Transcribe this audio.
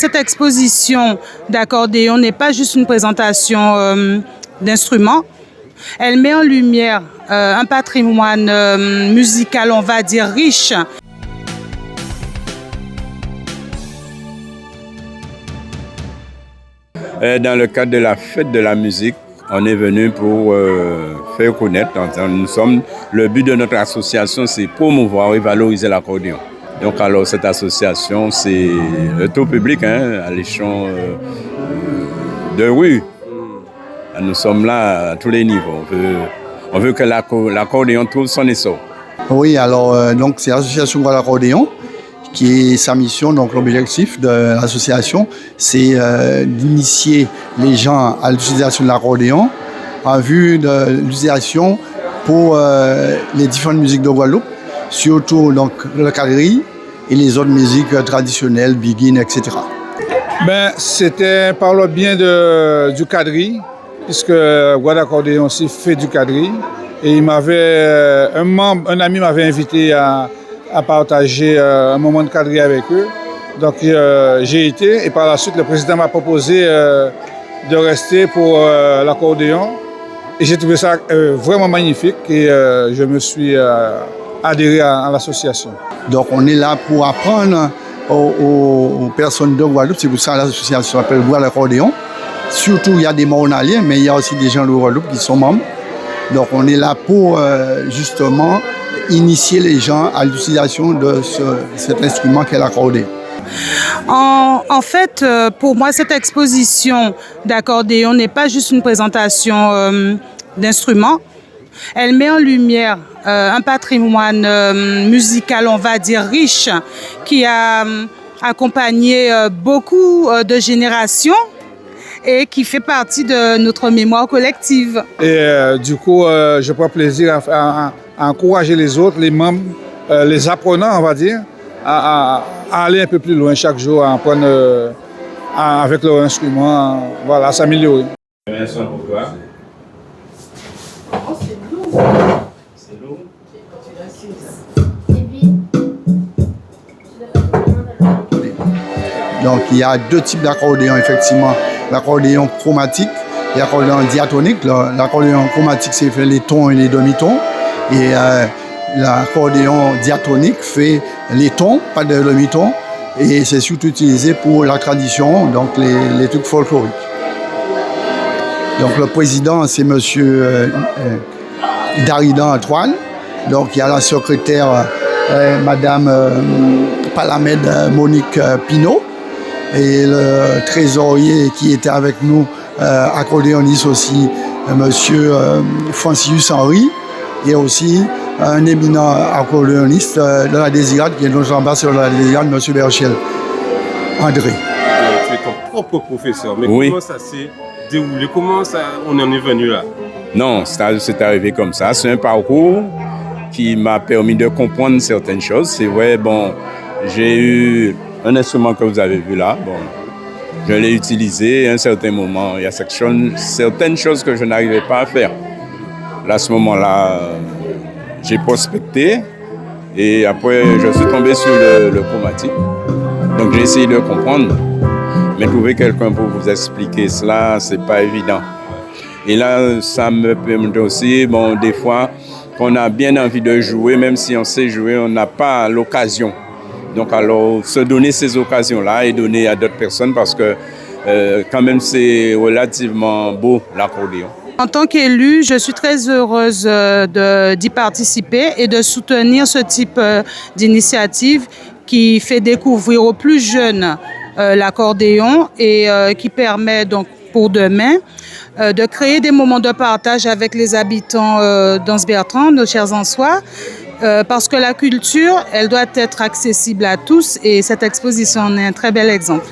cette exposition d'accordéon n'est pas juste une présentation d'instruments. Elle met en lumière un patrimoine musical, on va dire, riche. Dans le cadre de la fête de la musique, on est venu pour faire connaître. Le but de notre association, c'est promouvoir et valoriser l'accordéon. Donc alors cette association, c'est le tout public, à l'échelon de rue. Nous sommes là à tous les niveaux. On veut que l'accordéon trouve son essor. Oui, alors donc c'est l'association Voix l'accordéon qui est sa mission. Donc l'objectif de l'association, c'est d'initier les gens à l'utilisation de l'accordéon en vue de l'utilisation pour les différentes musiques de Guadeloupe, surtout donc le quadrille et les autres musiques traditionnelles, biguines, etc. C'était par le bien du quadrille, puisque Voix l'accordéon aussi fait du quadrille. Et il m'avait, un ami m'avait invité à partager un moment de quadrille avec eux. Donc j'ai été, et par la suite le président m'a proposé de rester pour l'accordéon. Et j'ai trouvé ça vraiment magnifique et je me suis adhéré à l'association. Donc on est là pour apprendre aux personnes de Guadeloupe, c'est pour ça que l'association s'appelle Voix l'accordéon. Surtout il y a des Maronaliens, mais il y a aussi des gens de Guadeloupe qui sont membres. Donc on est là pour justement initier les gens à l'utilisation de cet instrument qu'est l'accordéon. En fait, pour moi, cette exposition d'accordéon n'est pas juste une présentation d'instruments. Elle met en lumière un patrimoine musical, on va dire, riche, qui a accompagné beaucoup de générations et qui fait partie de notre mémoire collective. Et du coup, je prends plaisir à encourager les autres, les membres, les apprenants, on va dire, à aller un peu plus loin chaque jour, à apprendre avec leur instrument, voilà, à s'améliorer. Donc il y a deux types d'accordéon, effectivement. L'accordéon chromatique et l'accordéon diatonique. L'accordéon chromatique, c'est fait les tons et les demi-tons. Et l'accordéon diatonique fait les tons, pas de demi-tons. Et c'est surtout utilisé pour la tradition, donc les trucs folkloriques. Donc le président, c'est monsieur Darida Antoine. Donc il y a la secrétaire, madame Palamède Monique Pinault. Et le trésorier qui était avec nous, accordéoniste aussi, monsieur Francis Henry, et aussi un éminent accordéoniste de la Désirade, qui est notre ambassadeur de la Désirade, monsieur Berchel André. Tu es ton propre professeur, mais oui. Comment ça s'est déroulé? Comment on en est venu là? Non, c'est arrivé comme ça. C'est un parcours qui m'a permis de comprendre certaines choses. C'est vrai, j'ai eu un instrument que vous avez vu là, je l'ai utilisé à un certain moment. Il y a certaines choses que je n'arrivais pas à faire. Là, à ce moment-là, j'ai prospecté et après, je suis tombé sur le chromatique. Donc, j'ai essayé de comprendre. Mais trouver quelqu'un pour vous expliquer cela, c'est pas évident. Et là, ça me permet aussi, des fois, qu'on a bien envie de jouer, même si on sait jouer, on n'a pas l'occasion. Donc alors, se donner ces occasions-là et donner à d'autres personnes parce que quand même c'est relativement beau l'accordéon. En tant qu'élue, je suis très heureuse d'y participer et de soutenir ce type d'initiative qui fait découvrir aux plus jeunes l'accordéon et qui permet donc pour demain de créer des moments de partage avec les habitants d'Anse-Bertrand, nos chers Ansois. Parce que la culture, elle doit être accessible à tous et cette exposition en est un très bel exemple.